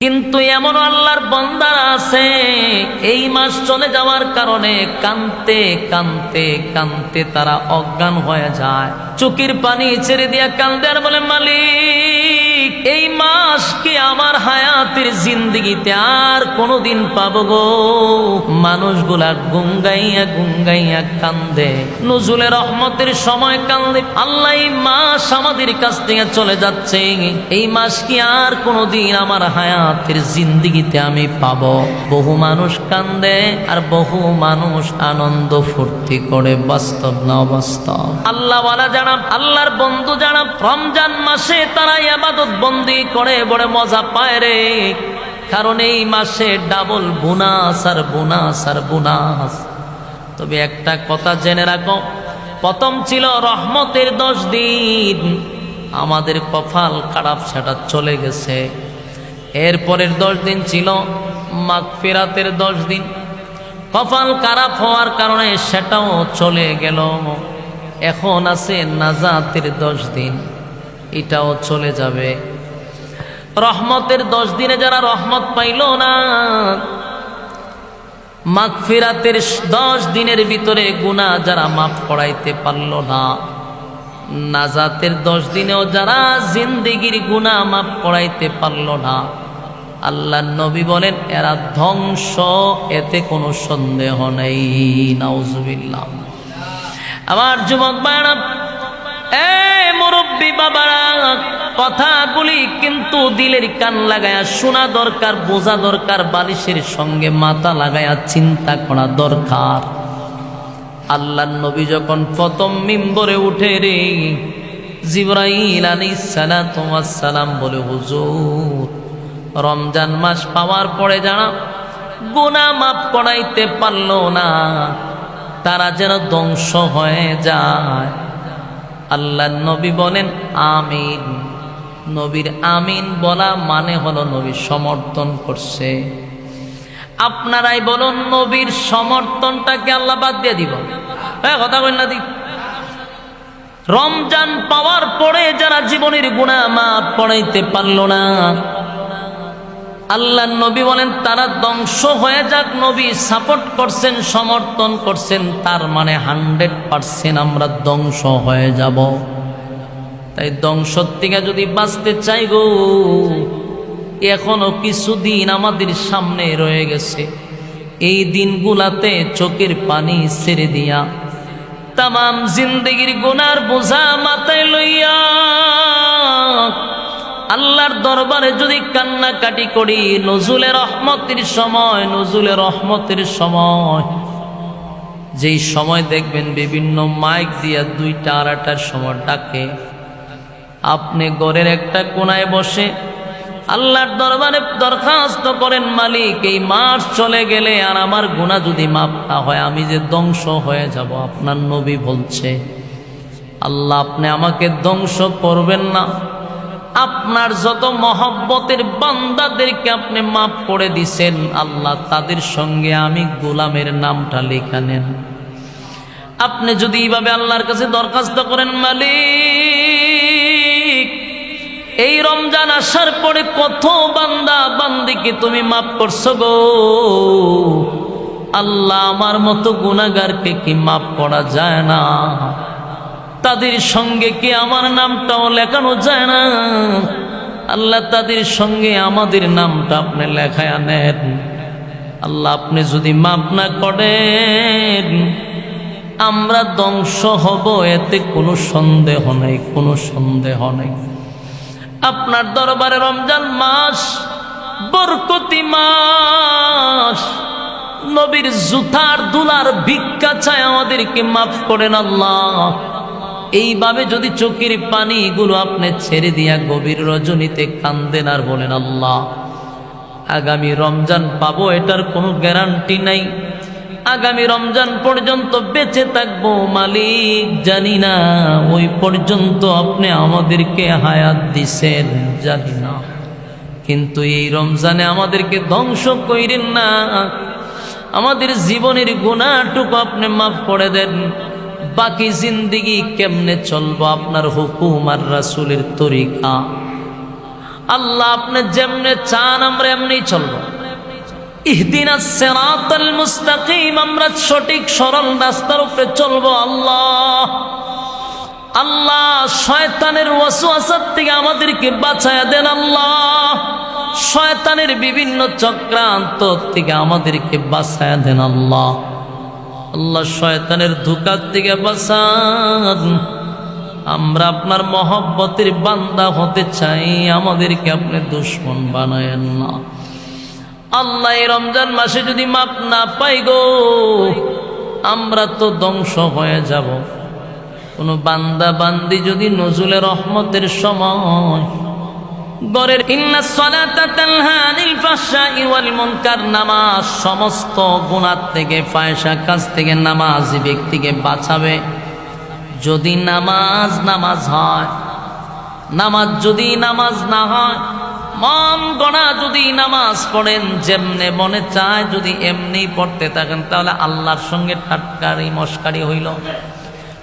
কিন্তু এমন আল্লাহর বান্দারা আছে এই মাস চলে যাওয়ার কারণে কাঁদতে কাঁদতে কাঁদতে তারা অজ্ঞান হয়ে যায়, চোখের পানি ছেড়ে দিয়া কাঁদে আর বলে, মালিক এই মাস কি আমার হায়াতের জিন্দেগিতে আর কোনোদিন পাবো গো? মানুষগুলা গুঙ্গাইয়া গুঙ্গাইয়া কান্দে, নজুলে রহমতের সময় কান্দে, আল্লাহ এই মাস আমাদের কাছ থেকে চলে যাচ্ছে, এই মাস কি আর কোনোদিন আমার হায়াতের জিন্দেগিতে আমি পাবো? বহু মানুষ কান্দে আর বহু মানুষ আনন্দ ফুর্তি করে। বাস্তব না অবাস্তব? আল্লাহওয়ালা জানাব, আল্লাহর বন্ধু জানাব, রমজান মাসে তারা ইবাদত বন্দি করে বড় মজা পায় রে, কারণ এই মাসে ডাবল বোনাস আর বোনাস আর বোনাস। তবে একটা কথা জেনে রাখো, প্রথম ছিল রহমতের 10 দিন, আমাদের কপাল খারাপ, সেটা চলে গেছে। এরপরের 10 দিন ছিল মাগফিরাতের 10 দিন, কপাল খারাপ হওয়ার কারণে সেটাও চলে গেল। এখন আছে নাজাতের 10 দিন, এটাও চলে যাবে। রহমতের 10 দিনে যারা রহমত পাইল না, মাগফিরাতের 10 দিনের ভিতরে গুনাহ যারা মাফ করাইতে পারল না, নাজাতের 10 দিনেও যারা জিন্দেগির গুনাহ মাফ করাইতে পারল না, আল্লাহর নবী বলেন এরা ধ্বংস, এতে কোনো সন্দেহ নেই। নাউজুবিল্লাহ। আমার যুবক ভাইরা, মুরব্বী বাবারা, কথাগুলি কিন্তু দিলের কান লাগায়া শোনা দরকার, বোঝা দরকার, বালিশের সঙ্গে মাথা লাগায়া চিন্তা করা দরকার। আল্লাহর নবী যখন প্রথম মিম্বরে উঠে রে, জিবরাইল আলাইহিস সালাতু ওয়াস সালাম বলে, হুজুর রমজান মাস পাওয়ার পরে যারা গুনাহ মাফ করাইতে পারল না, তারা যেন ধ্বংস হয়ে যায়। আল্লাহর নবী বলেন আমিন। নবীর আমিন বলা মানে হলো নবী সমর্থন করছে। আপনারাই বলুন, নবীর সমর্থনটাকে আল্লাহ বাদ দিয়ে দিব? হ্যাঁ, কথা বলেন না? রমজান পাওয়ার পরে যারা জীবনের গুনাহ মাফ করাইতে পারল না, আল্লাহর নবী বলেন তারা ধ্বংস হয়ে যাক। নবী সাপোর্ট করছেন, সমর্থন করছেন, তার মানে 100% আমরা ধ্বংস হয়ে যাব। তাই ধ্বংসর থেকে যদি বাঁচতে চাই গো, এখনো কিছুদিন আমাদের সামনে রয়ে গেছে। এই দিনগুলাতে চোখের পানি ছেড়ে দিয়া তামাম জিন্দেগির গুনার বোঝা মাথায় লইয়া আল্লাহর দরবারে যদি কান্নাকাটি করি, নজুলে রহমতের সময়, নজুলে রহমতের সময়, যেই সময় দেখবেন বিভিন্ন মাইক দিয়া 2টা 2:30টার সময় ডাকে, আপনি ঘরের একটা কোনায় বসে আল্লাহর দরবারে দরখাস্ত করেন, মালিক এই মাস চলে গেলে আর আমার গুনাহ যদি মাফ না হয়, আমি যে ধ্বংস হয়ে যাব। আপনার নবী বলছে, আল্লাহ আপনি আমাকে ধ্বংস করবেন না, আপনার যত মহব্বতের বান্দাদেরকে আপনি মাফ করে দিছেন, আল্লাহ তাদের সঙ্গে আমি গোলামের নামটা লেখা নেন। আপনি যদি এইভাবে আল্লাহর কাছে দরখাস্ত করেন, মালিক এই রমজান আসার পরে কত বান্দা বান্দিকে তুমি মাফ করছো গো, আল্লাহ আমার মতো গুনাহগারকে কি মাফ করা যায় না? তাদের সঙ্গে কি আমার নামটাও লেখানো যায় না? আল্লাহ তাদের সঙ্গে আমাদের নামটা আপনি লেখায়া নেন। আল্লাহ আপনি যদি মাফ না করেন, আমরা ধ্বংস হব, এতে কোনো সন্দেহ নেই, কোনো সন্দেহ নেই। আপনার দরবারে রমজান মাস বরকতি মাস, নবীর জুতার দুলার ভিক্ষা চায় আমাদেরকে মাফ করেন আল্লাহ। এইভাবে যদি চোখের পানিগুলো আপনি ছেড়ে দিয়া গভীর রজনীতে কান্দেন আর বলেন, আল্লাহ আগামী রমজান পাবো এটার কোনো গ্যারান্টি নাই, আগামী রমজান পর্যন্ত বেঁচে থাকবো মালিক জানি না, ওই পর্যন্ত আপনি আমাদেরকে হায়াত দিছেন জানি না, কিন্তু এই রমজানে আমাদেরকে ধ্বংস কইরেন না, আমাদের জীবনের গুনাহটুকু আপনি মাফ করে দেন। বাকি জিন্দেগি কেমনে চলবো আপনার হুকুম আর রাসূলের তরিকা, আল্লাহ আপনি যেমনে চান আমরা এমনি চলবো। ইহদিনাস সিরাতাল মুস্তাকিম, আমরা সঠিক সরল রাস্তার উপরে চলবো। আল্লাহ আল্লাহ শয়তানের ওয়াসওয়াসার থেকে আমাদেরকে বাঁচায়া দেন। আল্লাহ শয়তানের বিভিন্ন চক্রান্ত থেকে আমাদেরকে বাঁচায়া দেন। আল্লাহ আল্লাহ শয়তানের ধোঁকা থেকে বাঁচান। আমরা আপনার মহব্বতের বান্দা হতে চাই, আমাদেরকে আপনি দুশমন বানায়েন না। আল্লাহ এই রমজান মাসে যদি মাপ না পাই গো, আমরা তো ধ্বংস হয়ে যাব। কোন বান্দা বান্দি যদি নজুলে রহমতের সময় গরের ইন্নাস সালাতা তানহা আনিল ফাহশাই ওয়াল মুনকার, নামাজ সমস্ত গুনাহ থেকে, ফায়সা কাজ থেকে নামাজি ব্যক্তিকে বাঁচাবে। যদি নামাজ হয়, নামাজ যদি নামাজ না হয়, মন গড়া যদি নামাজ পড়েন, যেমনে মনে চায় যদি এমনি পড়তে থাকেন, তাহলে আল্লাহর সঙ্গে ঠাট্টারি মস্কারি হইল।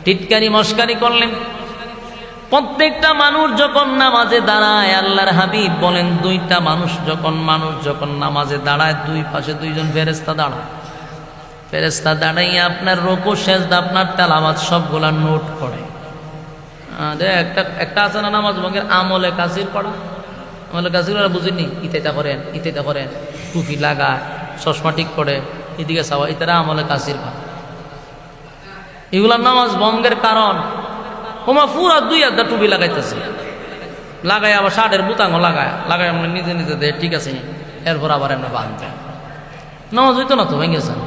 টিটকারি মস্কারি করলেন। প্রত্যেকটা মানুষ যখন নামাজে দাঁড়ায়, আল্লাহর হাবিব বলেন দুইটা মানুষ যখন নামাজে দাঁড়ায়, দুই পাশে দুইজন ফেরেশতা দাঁড়ায়। ফেরেশতা দাঁড়াইয়া আপনার রুকু সেজদা, আপনার তেলাওয়াত সবগুলা নোট করে। একটা আছে না নামাজ ভঙ্গের আমলে কাসির পড়া, আমলে কাসির বুঝিনি, ইতেটা করেন, টুপি লাগায়, চশমা ঠিক করে, এদিকে চাওয়া, ইতারা আমলে কাসির পড়া। এগুলা নামাজ ভঙ্গের কারণ। ওমা পুরা 2 হাত টুপি লাগাইতেছে, লাগাই আবার শার্টের বুতাঙ্গ লাগায় আমরা নিজে দেয়, ঠিক আছে, এরপর আবার আমরা বাঁধতে নামাজ হইতো না তো, ভেঙেছেন।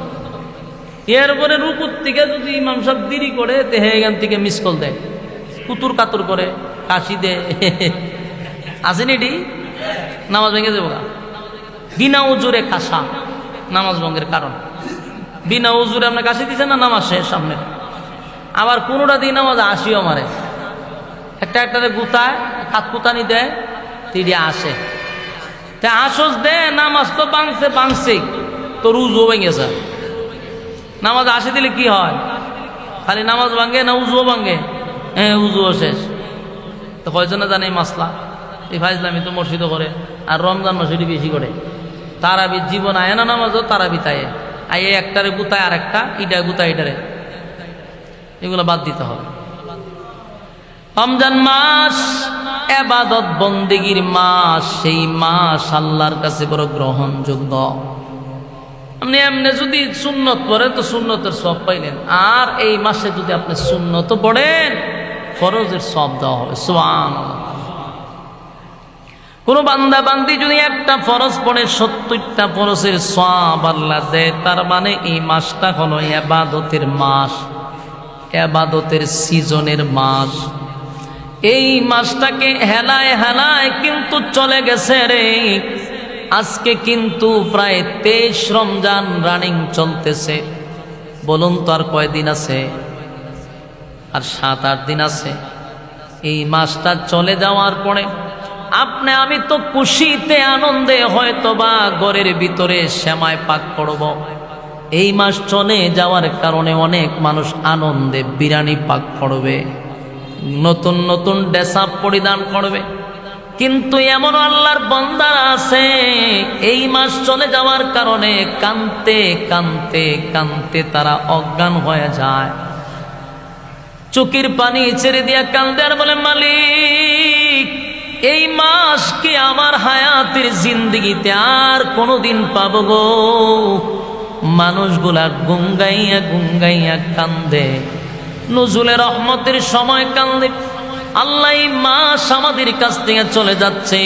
এরপরে রুকুর থেকে যদি ইমাম সাহেব দেরি করে, দেহে এখান থেকে মিস কল দেয়, কুতুর কাতুর করে, কাশি দেয়, আসেনি এটি, নামাজ ভেঙে যাবো। বিনা উজুরে কাশা নামাজ ভঙ্গের কারণ। বিনা উজুরে আপনার কাশি দিচ্ছেন না, নামাজ শেষ সামনে। আবার কোনোটা দিন নামাজ আসিও মারে, একটা গুতায় কাত কুতানি দেয়, তিডি আসে, তা আসস দে, নামাজ তো বাংছে তো রুজু ভেঙেছে। নামাজ আসে দিলে কি হয়, খালি নামাজ ভাঙ্গে না উজুও ভাঙ্গে? হ্যাঁ, উজুও শেষ। তো কয়জনে জানে মাসলা? এই ফাইজলামি তো মসজিদও করে, আর রমজান মাসে বেশি করে। তারাবি জীবন আয় না নামাজও, তারাবি তাই আইয়ে একটারে গুতায়, আর একটা ইটা গুতায় এটারে, এগুলো বাদ দিতে হবে। রমজান মাস ইবাদত বন্দেগীর মাস, সেই মাস আল্লাহর কাছে বড় গ্রহণযোগ্য। আপনি এমনি যদি সুন্নত পড়েন তো সুন্নতের সব পাইলেন, আর এই মাসে যদি আপনি সুন্নত পড়েন, ফরজের সব দেওয়া হবে। সুবহানাল্লাহ। কোন বান্দা বান্দি যদি একটা ফরজ পড়ে, 70টা ফরজের সওয়াব আল্লাহ দেয়। তার মানে এই মাসটা হলো ইবাদতের মাস, ইবাদতের সিজনের মাস। এই মাসটাকে হেলায় কিন্তু চলে গেছে রে। আজকে কিন্তু প্রায় 23 রমজান রানিং চলতেছে। বলুন তো আর কয়দিন আছে? আর 7-8 দিন আছে। এই মাসটা চলে যাওয়ার পরে আপনি আমি তো খুশিতে আনন্দে হয়তো বা ঘরের ভিতরে সেমাই পাক করব। এই মাস চলে যাওয়ার কারণে অনেক মানুষ আনন্দে বিরিয়ানি পাক করবে, নতুন নতুন ড্রেস আপ পরিধান করবে। কিন্তু এমন আল্লাহর বান্দারা আছে, এই মাস চলে যাওয়ার কারণে কানতে তারা অজ্ঞান হয়ে যায়। চোখের পানি ছেড়ে দিয়া কান্দে আর বলে, মালিক এই মাস কি আমার হায়াতের জিন্দেগিতে আর কোনোদিন পাবো গো? মানুষগুলা গুঙ্গাইয়া কান্দে, নজুলে রহমতের সময় কান্দে। আল্লাহ এই মাস আমাদের কাছ থেকে চলে যাচ্ছে,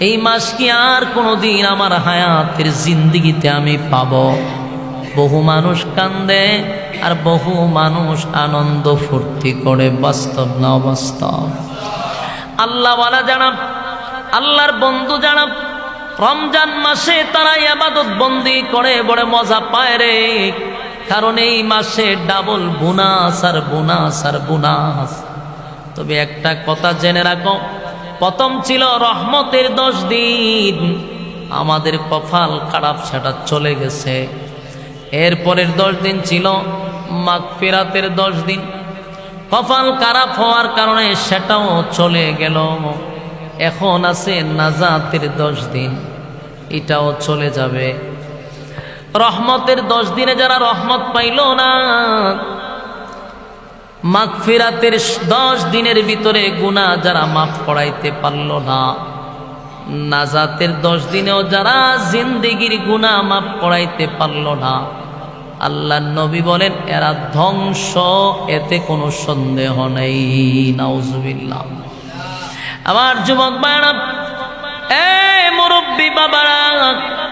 এই মাস কি আর কোনোদিন আমার হায়াতের জিন্দেগিতে আমি পাবো? বহু মানুষ কান্দে আর বহু মানুষ আনন্দ ফুর্তি করে। বাস্তব না অবাস্তব? আল্লাহওয়ালা যারা, আল্লাহর বন্ধু যারা, রমজান মাসে তারা ইবাদত বন্দি করে বড় মজা পায় রে। কারণ এই মাসে ডাবল বোনাস আর বোনাস আর বোনাস। তবে একটা কথা জেনে রাখো, প্রথম ছিল রহমতের 10 দিন, আমাদের কপাল খারাপ, সেটা চলে গেছে। এরপরের 10 দিন ছিল মাগফিরাতের 10 দিন, কপাল খারাপ হওয়ার কারণে সেটাও চলে গেল। এখন আছে নাজাতের 10 দিন, এটাও চলে যাবে। রহমতের 10 দিনে যারা রহমত পাইল না, মাগফিরাতের 10 দিনের ভিতরে গুনাহ যারা মাফ করাইতে পারল না, নাজাতের 10 দিনেও যারা জিন্দেগির গুনাহ মাফ করাইতে পারল না, আল্লাহর নবী বলেন এরা ধ্বংস, এতে কোনো সন্দেহ নেই। নাউজুবিল্লাহ। আমার যুবক ভাইরা, মুরব্বী বাবারা,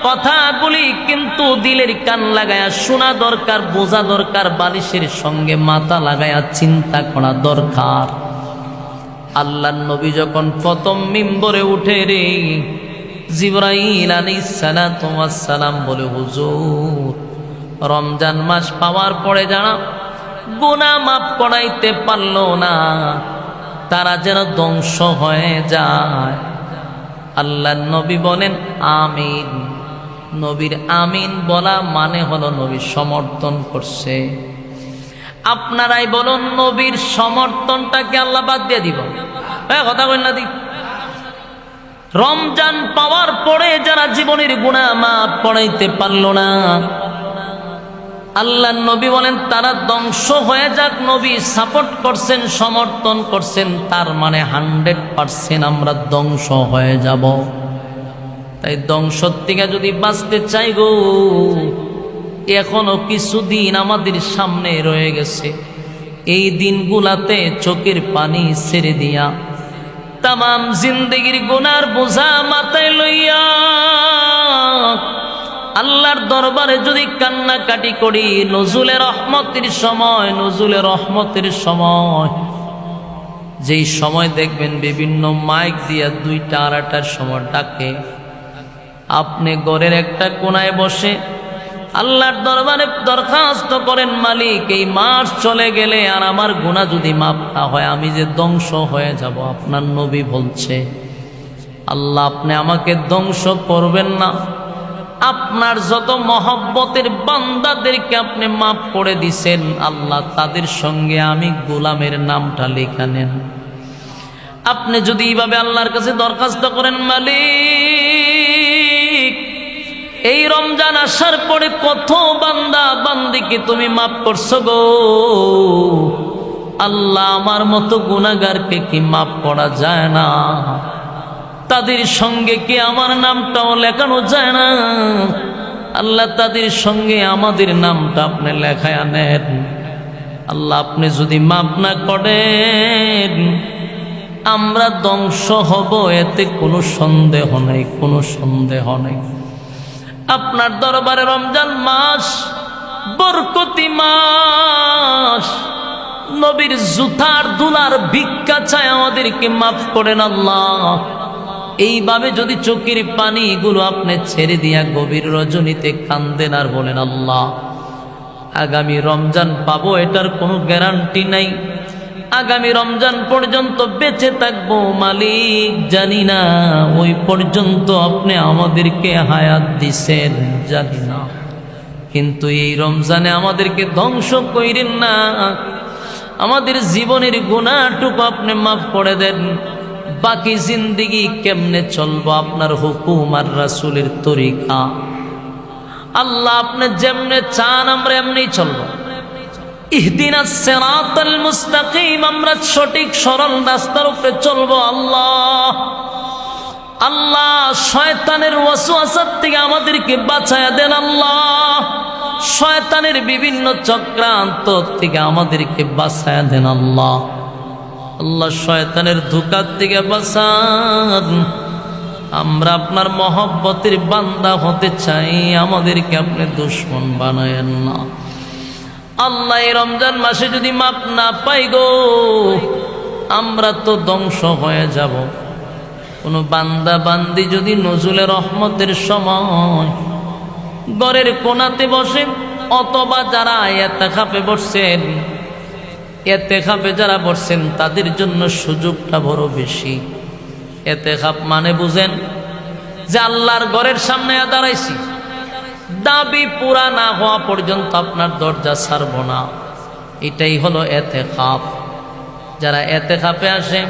কথাগুলি কিন্তু দিলের কান লাগায়া শোনা দরকার, বোঝা দরকার, বালিশের সঙ্গে মাথা লাগায়া চিন্তা করা দরকার। আল্লাহর নবী যখন প্রথম মিম্বরে উঠে রে, জিবরাইল আলাইহিস সালাতু ওয়াস সালাম বলে, হুজুর রমজান মাস পাওয়ার পরে যারা গুনাহ মাফ করাইতে পারল না, তারা যেন ধ্বংস হয়ে যায়। আল্লাহর নবী বলেন আমিন। নবীর আমিন বলা মানে হলো নবী সমর্থন করছে। আপনারাই বলুন, নবীর সমর্থনটাকে আল্লাহ বাদ দিয়ে দিব? কথা বলেন না দি। রমজান পাওয়ার পরে যারা জীবনের গুনাহ মাফ করাইতে পারল না, আল্লাহর নবী বলেন তারা ধ্বংস হয়ে যাক। নবী সাপোর্ট করছেন, সমর্থন করছেন, তার মানে 100% আমরা ধ্বংস হয়ে যাব। তাই ধ্বংসর থেকে যদি বাঁচতে চাই গো, এখনো কিছুদিন আমাদের সামনে রয়ে গেছে। এই দিনগুলাতে চোখের পানি ছেড়ে দিয়া তামাম জিন্দেগির গুনার বোঝা মাথায় লইয়া আল্লাহর দরবারে যদি কান্নাকাটি করি, নজুলে রহমতের সময়, নজুলে রহমতের সময়, যেই সময় দেখবেন বিভিন্ন মাইক দিয়া 2টা 2:30টার সময় ডাকে, আপনি ঘরের একটা কোনায় বসে আল্লাহর দরবারে দরখাস্ত করেন, মালিক এই মাস চলে গেলে আর আমার গুনাহ যদি মাফ না হয়, আমি যে ধ্বংস হয়ে যাব। আপনার নবী বলছে, আল্লাহ আপনি আমাকে ধ্বংস করবেন না, আপনার যত মহব্বতের বান্দাদেরকে আপনি মাফ করে দিছেন, আল্লাহ তাদের সঙ্গে আমি গোলামের নামটা লেখা নেন। আপনি যদি এইভাবে আল্লাহর কাছে দরখাস্ত করেন, মালিক এই রমজান আসার পরে কত বান্দা বান্দিকে তুমি মাফ করছো গো, আল্লাহ আমার মতো গুনাহগারকে কি মাফ করা যায় না? তাদের সঙ্গে কি আমার নামটাও লেখানো যায় না? আল্লাহ তাদের সঙ্গে আমাদের নামটা আপনি লেখায় আনেন। আল্লাহ আপনি যদি মাফ না করেন, আমরা ধ্বংস হব, এতে কোনো সন্দেহ নেই, কোনো সন্দেহ নেই। আপনার দরবারে রমজান মাস বরকতি মাস, নবীর জুতার দুলার ভিক্ষা চায় আমাদেরকে মাফ করেন আল্লাহ। এইভাবে যদি চোখের পানিগুলো আপনি ছেড়ে দিয়া গভীর রজনীতে কান্দেন আর বলেন, আল্লাহ আগামী রমজান পাবো এটার কোনো গ্যারান্টি নাই, আগামী রমজান পর্যন্ত বেঁচে থাকবো মালিক জানি না, ওই পর্যন্ত আপনি আমাদেরকে হায়াত দিছেন জানি না, কিন্তু এই রমজানে আমাদেরকে ধ্বংস কইরেন না, আমাদের জীবনের গুনাহটুকু আপনি মাফ করে দেন। বাকি জিন্দেগি কেমনে চলবো আপনার হুকুম আর রাসূলের তরিকা। আল্লাহ আপনি যেমনে চান আমরা এমনি চলবো। ইহদিনাস সিরাতাল মুস্তাকিম, আমরা সঠিক সরল রাস্তার উপরে চলবো। আল্লাহ আল্লাহ শয়তানের ওয়াসওয়াসার থেকে আমাদেরকে বাঁচায়া দেন। আল্লাহ শয়তানের বিভিন্ন চক্রান্ত থেকে আমাদেরকে বাঁচায়া দেন। আল্লাহ আল্লাহ শয়তানের ধোঁকার থেকে বাঁচান। আমরা আপনার মহব্বতের বান্দা হতে চাই, আমাদেরকে আপনি দুশমন বানায়েন না। আল্লাহ এই রমজান মাসে যদি মাপ না পাই গো, আমরা তো ধ্বংস হয়ে যাব। কোনো বান্দা বান্দি যদি নজুলে রহমতের সময় ঘরের কোনাতে বসে, অথবা যারা ইতিকাফে বসছেন, ইতিকাফে যারা বসছেন তাদের জন্য সুযোগটা বড় বেশি। ইতিকাফ মানে বুঝেন যে আল্লাহর ঘরের সামনে দাঁড়াইছি, দাবি পুরা না হওয়া পর্যন্ত আপনার দরজা ছাড়ব না, এটাই হলো ইতিকাফ। যারা ইতিকাফে আসে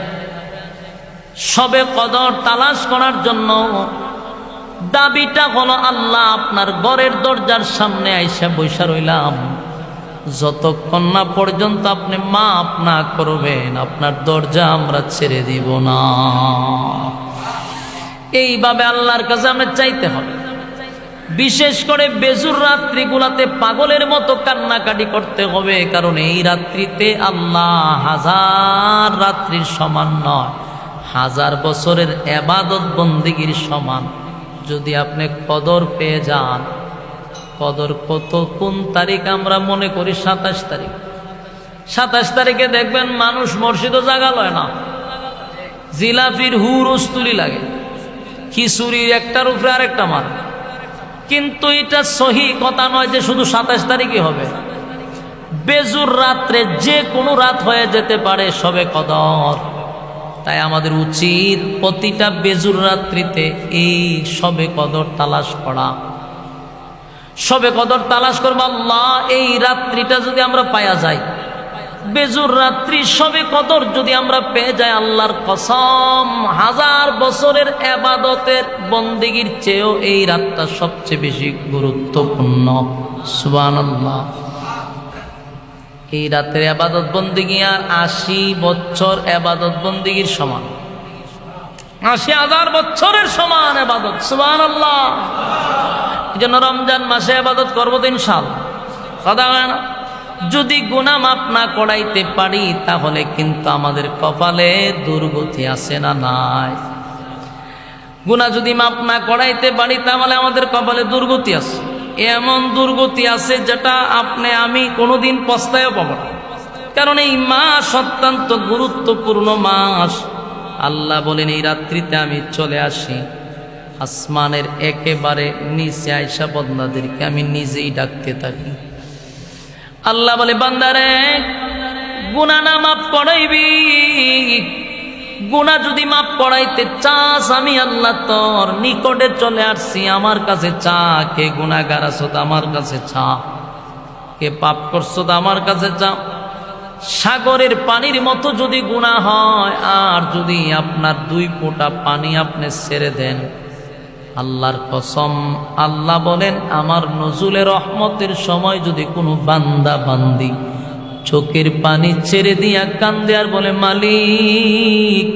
সবে কদর তালাশ করার জন্য দাবিটা হলো, আল্লাহ আপনার ঘরের দরজার সামনে আইসা বৈশা রইলাম, যতক্ষণ না পর্যন্ত আপনি মাফ না করবেন আপনার দরজা আমরা ছেড়ে দিব না। এইভাবে আল্লাহর কাছে আমরা চাইতে হবে। বিশেষ করে বেজুর রাত্রিগুলাতে পাগলের মতো কান্নাকাটি করতে হবে, কারণ এই রাত্রিতে আল্লাহ হাজার রাত্রির সমান নয়, হাজার বছরের ইবাদত বন্দেগীর সমান। যদি আপনি কদর পেয়ে যান, কদর কত কোন তারিখ আমরা মনে করি 27 তারিখ। 27 তারিখে দেখবেন মানুষ মসজিদও জাগা লয় না, জিলাপির হুরুস্তুলি লাগে, খিচুড়ির একটার উপরে আরেকটা মার। কিন্তু এটা সহি কথা নয় যে শুধু 27 তারিখই হবে। বেজুর রাত্রে যে কোনো রাত হয়ে যেতে পারে সবে কদর। তাই আমাদের উচিত প্রতিটা বেজুর রাত্রিতে এই সবে কদর তালাশ করা। সবে কদর তালাশ করব, আল্লাহ এই রাত্রিটা যদি আমরা পাওয়া যাই, বেজুর রাত্রি সবে কদর যদি আমরা পেয়ে যাই, আল্লাহর কসম হাজার বছরের ইবাদতের বন্দেগীর চেয়েও এই রাতটা সবচেয়ে বেশি গুরুত্বপূর্ণ। সুবহানাল্লাহ। এই রাতের ইবাদত বন্দেগী আর 80 বছর ইবাদত বন্দেগীর সমান, 80,000 বছরের সমান ইবাদত। সুবহানাল্লাহ। এই জন্য রমজান মাসে ইবাদত করবো তো ইনশাআল্লাহ, কথা হয় না? যদি গুনাহ মাফ না করাইতে পারি তাহলে কিন্তু আমাদের কপালে দুর্গতি আছে না নাই? গুনাহ যদি মাফ না করাইতে পারি তাহলে আমাদের কপালে দুর্গতি আছে। এমন দুর্গতি আছে যেটা আপনি আমি কোনোদিন পস্তায়ও পাবো না। কারণ এই মাস অত্যন্ত গুরুত্বপূর্ণ মাস। আল্লাহ বলেন এই রাত্রিতে আমি চলে আসি, আসমানের একেবারে নিচে আয়েশা বান্দাদেরকে আমি নিজেই ডাকতে থাকি। আল্লাহ বলে, বান্দারে গুনাহ না মাফ করাইবি, গুনাহ যদি মাফ করাইতে চাস আমি আল্লাহ তোর নিকটে চলে আসছি, আমার কাছে চা। কে গুনাহগার আছো তো আমার কাছে চা, কে পাপ করছো তো আমার কাছে চা। সাগরের পানির মতো যদি গুনাহ হয়, আর যদি আপনার 2 ফোঁটা পানি আপনি ছেড়ে দেন, আল্লাহর কসম আল্লাহ বলেন আমার নজুলের রহমতের সময় যদি কোনো বান্দা বান্দি চোখের পানি ছেড়ে দিয়া কান্দে আর বলে, মালিক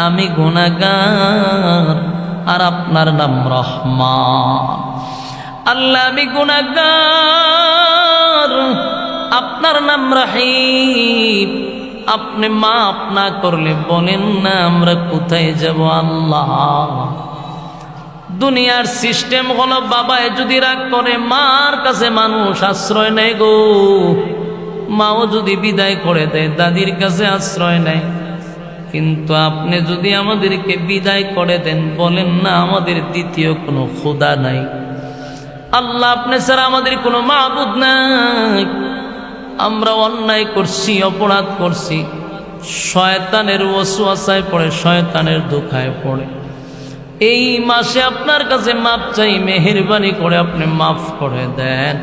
আমি গুনাহগার আর আপনার নাম রহমান, আল্লাহ আমি গুনাহগার আপনার নাম রহিম, আপনি মাফ না করলে বলেন না আমরা কোথায় যাব আল্লাহ। দুনিয়ার সিস্টেম হলো, বাবায় যদি রাগ করে মার কাছে মানুষ আশ্রয় নেয় গো, মাও যদি বিদায় করে দেয় দাদির কাছে আশ্রয় নেয়। কিন্তু আপনি যদি আমাদেরকে বিদায় করে দেন, বলেন না আমাদের দ্বিতীয় কোনো খোদা নাই, আল্লাহ আপনি ছাড়া আমাদের কোনো মাবুদ নাই। আমরা অন্যায় করছি, অপরাধ করছি, শয়তানের ওয়াসওয়াসায় পড়ে, শয়তানের ধোঁকায় পড়ে। এই মাসে আপনার কাছে মাফ চাই, মেহেরবানি করে আপনি মাফ করে দেন।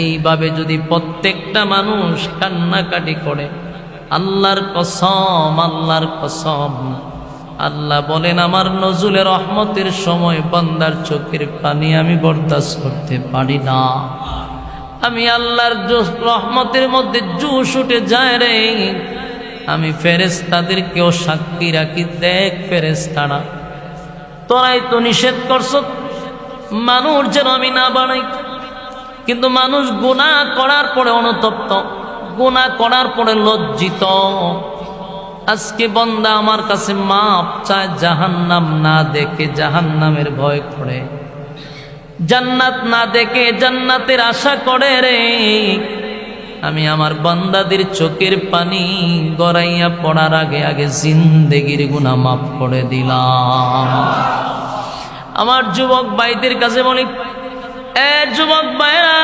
এইভাবে যদি প্রত্যেকটা মানুষ কান্নাকাটি করে, আল্লাহর কসম, আল্লাহর কসম, আল্লাহ বলেন আমার নজুলের রহমতের সময় বান্দার চোখের পানি আমি বরদাস্ত করতে পারি না। আমি আল্লাহর রহমতের মধ্যে জোশ উঠে যায় রে। আমি ফেরেশতাদেরকেও সাক্ষী রাখি, দেখ ফেরেশতারা তোরাই তো নিষেধ করছ মানুষ যেন আমি না বানাই, কিন্তু মানুষ গুনাহ করার পরে অনুতপ্ত, গুনাহ করার পরে লজ্জিত। আজকে বান্দা আমার কাছে মাপ চায়, জাহান্নাম না দেখে জাহান্নামের ভয় করে, জান্নাত না দেখে জান্নাতের আশা করে রে। আমি আমার বান্দাদের চোখের পানি গড়াইয়া পড়ার আগে আগে জিন্দেগির গুনাহ মাফ করে দিলাম। আমার যুবক ভাইদের কাছে বলি, যুবক ভাইরা,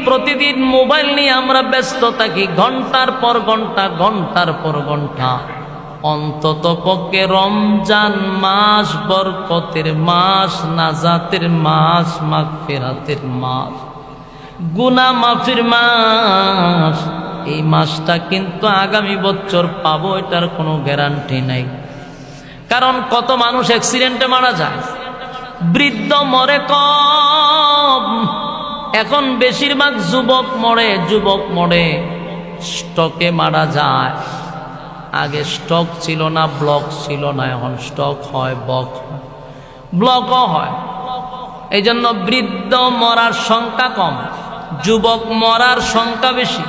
প্রতিদিন মোবাইল নিয়ে আমরা ব্যস্ত থাকি, ঘন্টার পর ঘন্টা, ঘন্টার পর ঘন্টা। অন্তত পক্ষে রমজান মাস বরকতের মাস, নাজাতের মাস, মাগফিরাতের মাস, গুনাহ মাফির মাস, এই মাসটা কিন্তু আগামী বছর পাবো এটার কোনো গ্যারান্টি নাই। কারণ কত মানুষ অ্যাক্সিডেন্টে মারা যায়, বৃদ্ধ মরে কম, এখন বেশিরভাগ যুবক মরে স্ট্রোকে মারা যায়। আগে স্ট্রোক ছিল না, ব্লক ছিল না, এখন স্ট্রোক হয়, ব্লকও হয়। এই জন্য বৃদ্ধ মরার সংখ্যা কম, যুবক মরার সংখ্যা বেশি।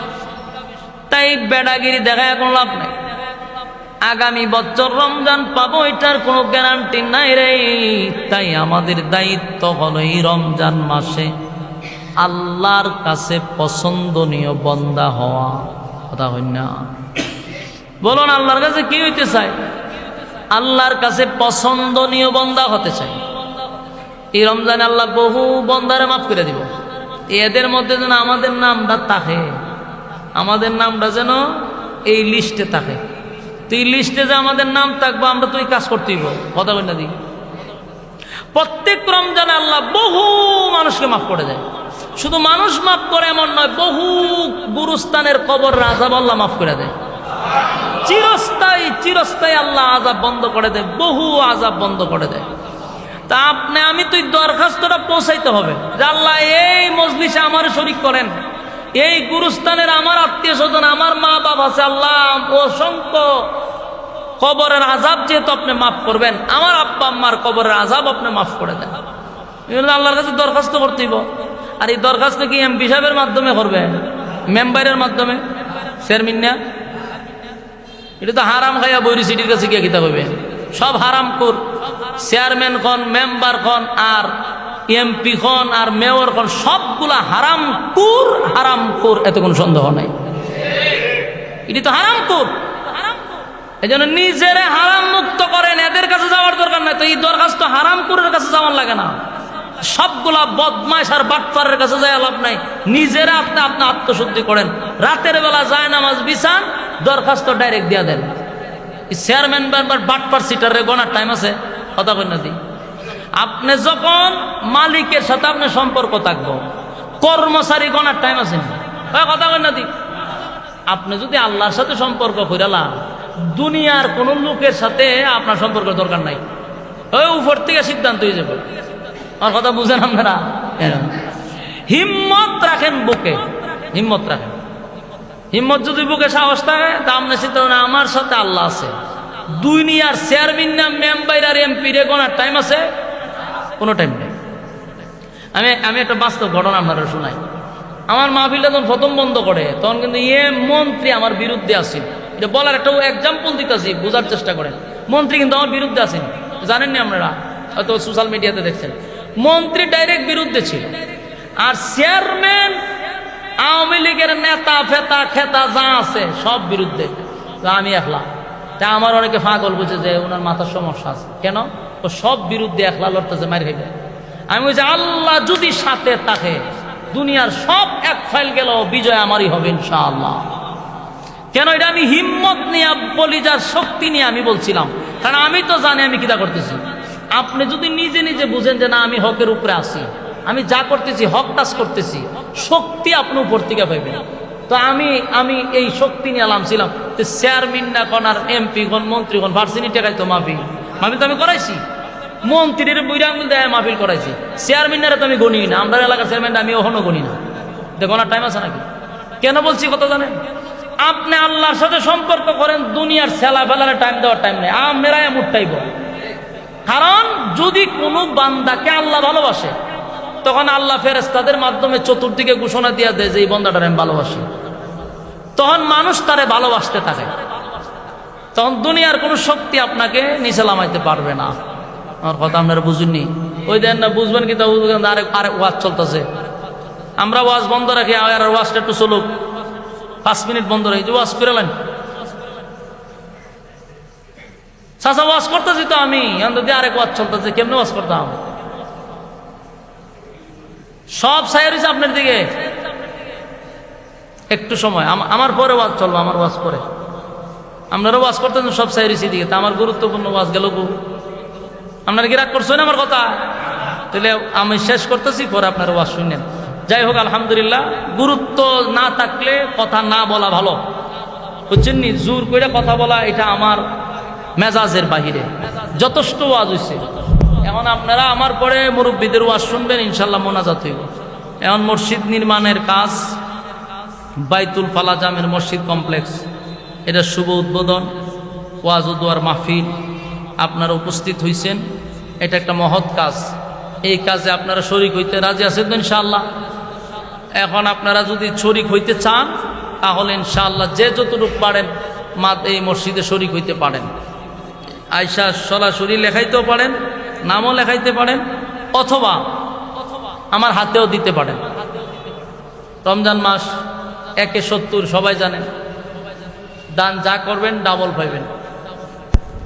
তাই বেড়াগিরি দেখা এখন লাভ নেই। আগামী বছর রমজান পাবো এটার কোনো গ্যারান্টি নাই রে। তাই আমাদের দায়িত্ব হলো এই রমজান মাসে আল্লাহর কাছে পছন্দনীয় বান্দা হওয়া। কথা হই না? বলুন আল্লাহর কাছে কি হইতে চাই? আল্লাহর কাছে পছন্দনীয় বান্দা হতে চাই। এই রমজানে আল্লাহ বহু বান্দারে মাফ করে দিব। এদের মধ্যে যেন আমাদের নামটা থাকে, আমাদের নামটা যেন এই লিস্টে থাকে। তো এই লিস্টে যে আমাদের নাম থাকবো, আমরা তো এই কাজ করতেই কথা বল না। প্রত্যেক রমজানে আল্লাহ বহু মানুষকে মাফ করে দেয়। শুধু মানুষ মাফ করে এমন নয়, বহু গুরুস্থানের কবর আযাব আল্লাহ মাফ করে দেয়। চিরস্থায়ী আল্লাহ আযাব বন্ধ করে দেয়, বহু আযাব বন্ধ করে দেয়। তা আমি তো দরখাস্তটা পৌঁছাইতে হবে যে আল্লাহ এই মজলিসে আমার শরীক করেন, এই গুরুস্থানের আমার আত্মীয় স্বজন, আমার মা বাপ আছে, আল্লাহ অসংখ্য কবরের আযাব যেহেতু আপনি মাফ করবেন, আমার আব্বা আম্মার কবরের আযাব আপনি মাফ করে দেন। আল্লাহর কাছে দরখাস্ত করতেইব। আর এই দরখাস্ত কি এমপি সাহেবের মাধ্যমে করবে, মেম্বারের মাধ্যমে, চেয়ারম্যান না? এটা তো হারাম খাইয়া বৈরি সিটির কাছে গিয়ে কিতা করবে? সব হারাম কর, চেয়ারম্যান খন, মেম্বার খন, আর এমপি খন, আর মেয়র খন, সবগুলা হারাম কর, এত কোনো সন্দেহ নাই। এটি তো হারাম কর। এই জন্য নিজেরে হারাম মুক্ত করেন, এদের কাছে যাওয়ার দরকার নাই। তো এই দরখাস্ত হারাম কুরের কাছে যাওয়ার লাগে না। সবগুলা বদমাইশ আর বাটপারের কাছে যায় লাভ নাই। নিজেরা আপনি আত্মশুদ্ধি করেন, রাতের বেলা যায় নামাজ বিছান, দরখাস্ত ডাইরেক্ট দিয়া দেন। চেয়ারম্যান মেম্বার বাটপার সিটারে গোনার টাইম আছে? কথা কই না দি। আপনি যখন মালিকের সাথে আপনার সম্পর্ক থাকবো, কর্মচারী গোনার টাইম আছে না? কথা কই না দি। আপনি যদি আল্লাহর সাথে সম্পর্ক কইরালা, দুনিয়ার কোন লোকের সাথে আপনার সম্পর্ক দরকার নাই। ওই উপর থেকে সিদ্ধান্ত হয়ে যাবে। আমার কথা বুঝেন আপনারা? হিম্মত রাখেন বুকে, হিম্মত রাখেন। হিম্মত যদি বুকে সাহস থাকে, তা আপনি চিন্তা করেন আমার সাথে আল্লাহ আছে। দুনিয়ার চেয়ারম্যান না মেম্বার আর এমপি রে গোনার টাইম আছে? কোনো টাইম নেই। আমি একটা বাস্তব ঘটনা আপনারা শোনাই। আমার মাহফিলটা যখন প্রথম বন্ধ করে, তখন কিন্তু মন্ত্রী আমার বিরুদ্ধে আসেন। এটা বলার একটা এক্সাম্পল দিতেছি, বোঝার চেষ্টা করেন। মন্ত্রী কিন্তু আমার বিরুদ্ধে আসেন, জানেননি আপনারা, হয়তো সোশ্যাল মিডিয়াতে দেখছেন। মন্ত্রী ডাইরেক্ট বিরুদ্ধে ছিল, আর চেয়ারম্যান, আওয়ামী লীগের নেতা ফেতা খেতা যা আছে সব বিরুদ্ধে। আমি একলা। তা আমার অনেকে পাগল বুঝে যে ওনার মাথার সমস্যা আছে। কেন? ও সব বিরুদ্ধে একলা লড়তেছে, মার খাইবে। আমি বলছি আল্লাহ যদি সাথে থাকে, দুনিয়ার সব এক ফাইল গেল, বিজয় আমারই হবে ইনশাআল্লাহ। কেন? এটা আমি হিম্মত নিয়ে বলি, যার শক্তি নিয়ে আমি বলছিলাম। কারণ আমি তো জানি আমি কিটা করতেছি। আপনি যদি নিজে নিজে বুঝেন যে না আমি হকের উপরে আছি, আমি যা করতেছি হক কাজ করতেছি, শক্তি আপনি উপর থেকে পাইবেন। তো আমি এই শক্তি নিয়ে আলামছিলাম। চেয়ারম্যান না কোন, আর এমপি কোন, মন্ত্রী কোন, ভার্সিটি টেকাই তো মাহফিল তো আমি করাইছি। মন্ত্রীর বুড়ি আঙুল দেয় মাহফিল করাইছি। চেয়ারম্যানেরা তো আমি গণি না, আমরা এলাকার চেয়ারম্যান আমি ওখানে গণি না। গোনার টাইম আছে নাকি? কেন বলছি কথা জানেন? আপনি আল্লাহর সাথে সম্পর্ক করেন, দুনিয়ার ছেলা ফেলার টাইম দেওয়ার টাইম নেই। মেরায় মুঠটাইব। কারণ যদি কোনো বান্দাকে আল্লাহ ভালোবাসে, তখন আল্লাহ ফেরেশতাদের মাধ্যমে চতুর্দিকে ঘোষণা দিয়া দেয় যে এই বান্দাটারে আমি ভালোবাসি। তখন মানুষ তারে ভালোবাসতে থাকে। তখন দুনিয়ার কোনো শক্তি আপনাকে নিচে নামাইতে পারবে না। আমার কথা আপনারা বুঝুননি? ওই দেন না, বুঝবেন কি? আরেক ওয়াজ চলতেছে, আমরা ওয়াজ বন্ধ রাখি, আর ওয়াজটা একটু চলুক, 5 মিনিট বন্ধ রাখি, ওয়াজ করেলেন। চাচা ওয়াজ করতেছি তো আমি, যদি আরেক ওয়াজ চলতেছে, কেমনে ওয়াজ করতাম? সব ছায়া রয়েছে আপনার দিকে। একটু সময় আমার পরে ওয়াজ চলবো, আমার ওয়াজ পরে। আপনারা ওয়াজ করতেছেন, সব ছায়া রয়েছে দিকে। তা আমার গুরুত্বপূর্ণ ওয়াজ গেল গো। আপনারা কি রাগ করছেন আমার কথা? তাহলে আমি শেষ করতেছি, পরে আপনারা ওয়াজ শুনেন। যাই হোক আলহামদুলিল্লাহ, গুরুত্ব না থাকলে কথা না বলা ভালো, বুঝছেন নি? জোর করে কথা বলা এটা আমার মেজাজের বাহিরে। যথেষ্ট ওয়াজ হয়েছে, এখন আপনারা আমার পরে মুরব্বীদের ওয়াজ শুনবেন, ইনশাল্লাহ মোনাজাত হইব। এখন মসজিদ নির্মাণের কাজ, বাইতুল ফালা জামের মসজিদ কমপ্লেক্স, এটা শুভ উদ্বোধন, ওয়াজ ও দোয়ার মাহফিল, আপনারা উপস্থিত হইছেন। এটা একটা মহৎ কাজ। এই কাজে আপনারা শরীক হইতে রাজি আছেন তো ইনশাআল্লাহ? এখন আপনারা যদি শরীক হইতে চান তাহলে ইনশাআল্লাহ যে যতটুকু পারেন এই মসজিদে শরীক হইতে পারেন। আয়সা সরাসরি লেখাইতেও পারেন, নামও লেখাইতে পারেন, অথবা আমার হাতেও দিতে পারেন। রমজান মাস 1/70 সবাই জানেন, দান যা করবেন ডাবল পাইবেন।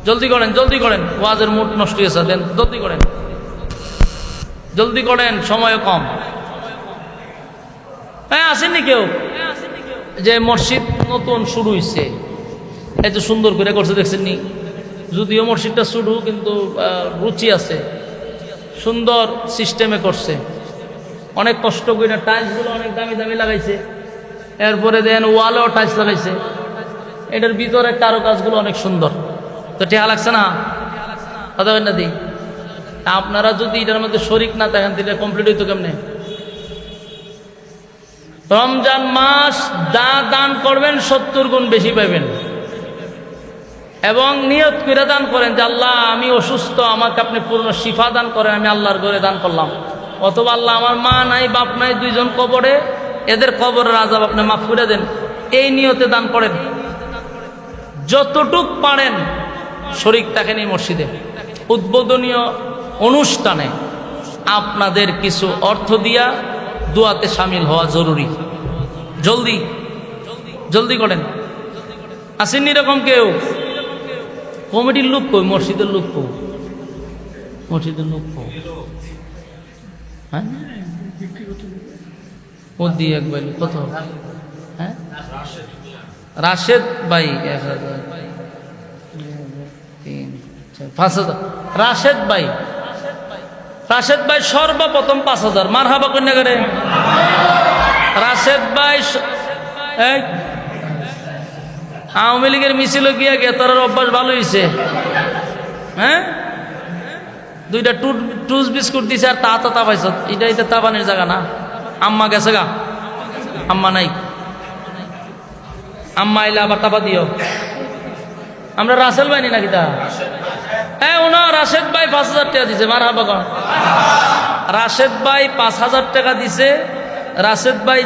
জলদি করেন, জলদি করেন, ওয়াজের মুড নষ্ট হয়েছে, দেন জলদি করেন, জলদি করেন, সময় কম। হ্যাঁ, আসেননি কেউ? যে মসজিদ নতুন শুরু হয়েছে, এত সুন্দর করে করছে দেখছেন নি? যদিও মসজিদটা শুরু, কিন্তু রুচি আছে, সুন্দর সিস্টেমে করছে, অনেক কষ্ট করে টাইলসগুলো অনেক দামি দামি লাগাইছে, এরপরে দেন ওয়ালেও টাইলস লাগাইছে, এটার ভিতরে কারুকাজগুলো অনেক সুন্দর। তো টেহা লাগছে না? কথা বলেন না দি? আপনারা যদি এটার মধ্যে শরিক না থাকেন তাহলে কমপ্লিট হইতো কেমনে? রমজান মাস দান করবেন 70 গুণ বেশি পাবেন, এবং নিয়ত করে দান করেন যে আল্লাহ আমি অসুস্থ, আমাকে আপনি পূর্ণ শিফা দান করেন, আমি আল্লাহর ঘরে দান করলাম। অথবা আল্লাহ আমার মা নাই, বাপ নাই, 2 জন কবরে, এদের কবরের আযাব আপনি মাফ করে দেন, এই নিয়তে দান করেন। যতটুক পারেন শরীক থাকেন এই মসজিদে। উদ্বোধনীয় অনুষ্ঠানে আপনাদের কিছু অর্থ দিয়া দোয়াতে শামিল হওয়া জরুরি। জলদি জলদি করেন। আসেননি এরকম কেউ? কমিটির লোক কই? মসজিদের লোক কই? মসজিদের লোক কই? হ্যাঁ, ও দিয়ে একবার কত? হ্যাঁ, রাশেদ ভাই 1000, 3, 4, 5000। রাশেদ ভাই, রাশেদ ভাই সর্বপ্রথম 5000। মারহাবা কন্যা করে রাশেদ ভাই। আওয়ামী লীগের মিছিল গিয়া তার অভ্যাস ভালো হয়েছে। হ্যাঁ, 2টা টুস বিস্কুট দিছে, আর তা পাইছ, এটা তাবানের জায়গা না। আম্মা গেছে গা, আম্মা নাই, আম্মা আইলে আবার তাপা দিও। আমরা রাসেল ভাই নাকি তা? হ্যাঁ, ওনা রাশেদ ভাই 5000 টাকা দিছে। মারহাবা কর। রাশেদ ভাই 5000 টাকা দিছে। রাশেদ ভাই